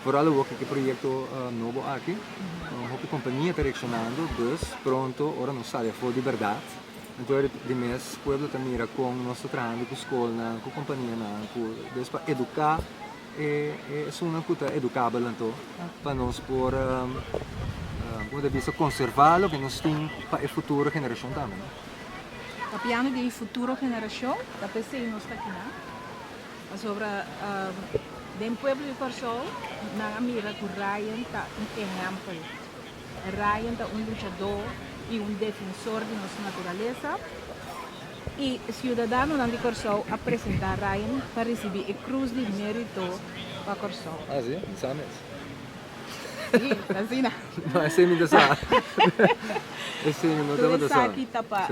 Vooral ook que projeto novo aqui. A companhia está reaccionando, dus pronto, ora não sai for de verdade. Então, de mês, o povo também mira com nosso trabalho, com a escola, com a companhia, para educar, é uma coisa educável, então, para nós por conservar o que nós temos para a futura geração também. A piano de futura geração, da PC nós está aqui, né? Sobre o povo de Corsol, na mira que Ryan está um exemplo. Ryan é um lutador e defensor de nossa natureza. E cidadão de Corsol apresentar Ryan para receber a Cruz de Mérito para Corsol. Ah, sim? Sabe? Sim, assim, né? Não, esse é me dessa. Esse é me Então, dessa. aqui está para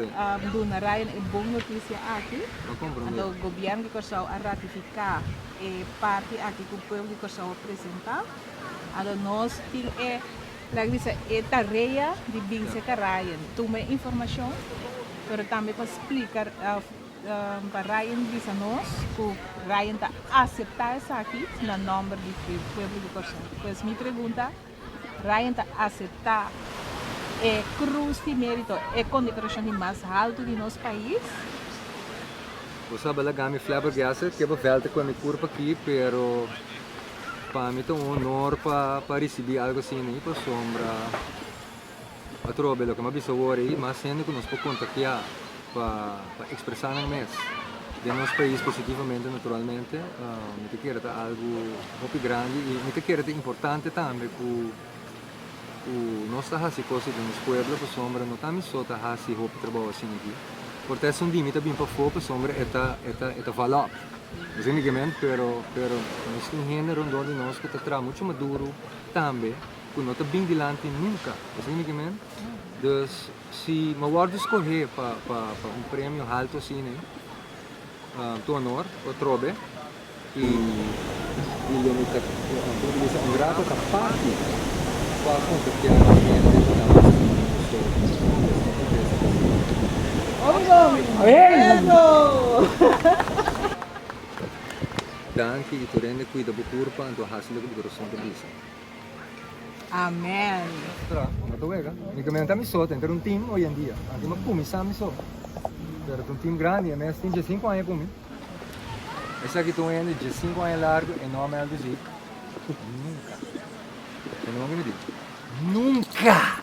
Dona Ryan é boa notícia aqui. Não O governo de Corsol a ratificar a parte aqui que o povo de Corsol apresentar. Nós temos a tarefa de vencer a Ryan. Toma informação, mas também para explicar para Ryan diz a nós que Ryan está aceitar isso aqui no nome do povo de Corsol. Pois me pergunta, Ryan está aceitar a cruz de mérito, a condecoração mais alta do nosso país? Você sabe, ela ganha flabbergasted, que é para volta com a minha curva aqui, pero para mim é um honor para receber algo assim aí para sombra. A troca que me avisa agora aí, mas sendo que nós podemos contactar para expressar no mês de nosso país positivamente, naturalmente, me quero algo muito grande e me quero importante também que nós estamos fazendo coisas no nosso povo, para sombra, não estamos só fazendo roupa trabalho assim aqui. Porque é um limite bem para fora, para sombra, é valor. Basicamente, pero nós temos gênero onde nós que está muito maduro também, que não está bem dilante nunca. Basicamente, então, se me guardo escolher para prêmio alto assim, né? Tu honor, o trobe, e ele me está um grato capaz para contactar a gente Danke e tu rende cuida do corpo, então hasilo do coração da bisa. Amém. Tra, não tô vega. Me comenta me só, tem um time hoje em dia. Aqui me começar me só. Era um time grande, mas tem de 5 anos comigo. Esse aqui tô indo de 5 anos largo, enorme alto assim. Nunca. Eu não me digo. Nunca.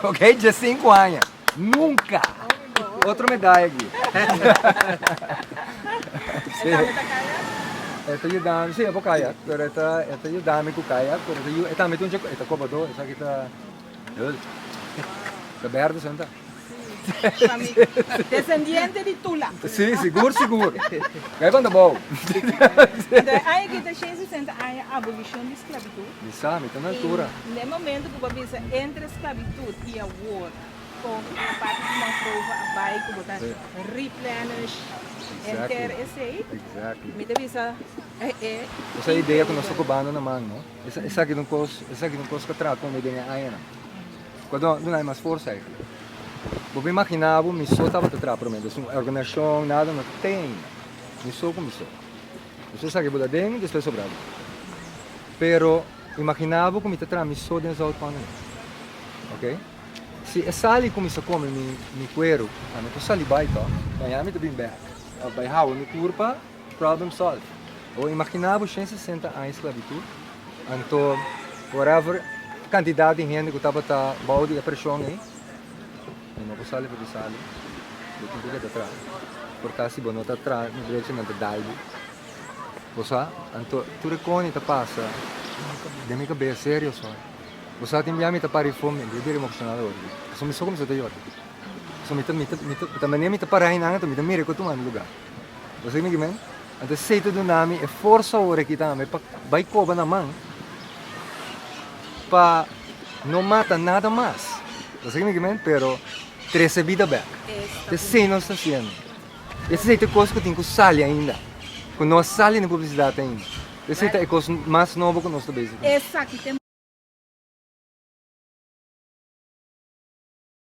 Ok? De 5 anos. Nunca. Outra medalha aqui. Ito yung dami, siya po kayak, pero ito yung dami ko kayak, pero ito dami itong jack, ito ko ba to, isa kita, yun, sa Berdo Santa. Descendiente de Tula. Sim, seguro. Kaya ba na ba? Aí que está cheio de a abolição da escravidão. Bisa, may na altura. No momento que você pensa entre escravidão e a war, com a parte de uma prova a vai que botar replenish, enter esse, Exactly. me devisa Essa é a ideia que nós estamos cubando naman, no? Essa aqui não costa que trato, uma ideia aí, não? Quando não é mais força aí. Vou imaginar, me só estava a tratar, prometo, uma organização, nada, não tem. Me só como só. Você sabe que vou dar dentro, depois sobrado. Pero, imaginava como te tratar, me só dentro da outra ok? Se é sali como isso come me cuero, a me sali vai tá, ganhar me to bem back. Vai how me curpa, problem solved. Ou imaginava 160 anos de esclavitud, então whatever quantidade de gente que estava tá balde a pressão aí, não posso sair para sali, eu tenho que atrás, porque se não está atrás, não deve ser nada dalgo. Você, então tu recone tá passa, de minha cabeça sério só. Você tem me tá para fome, de ver emocionado hoje. Só me sou como se eu Só me também me tá para aí nada, me tá mira que tu mano lugar. Você me diz, então sei tudo nami é força hora que tá, vai cobrar na mão, para não mata nada mais. Você me diz, pero 13 vida back. Te sei não está sendo. Esse é coisa que tem que sair ainda. Que não sai na publicidade ainda. Esse é coisa mais nova que nós estamos. essa que tem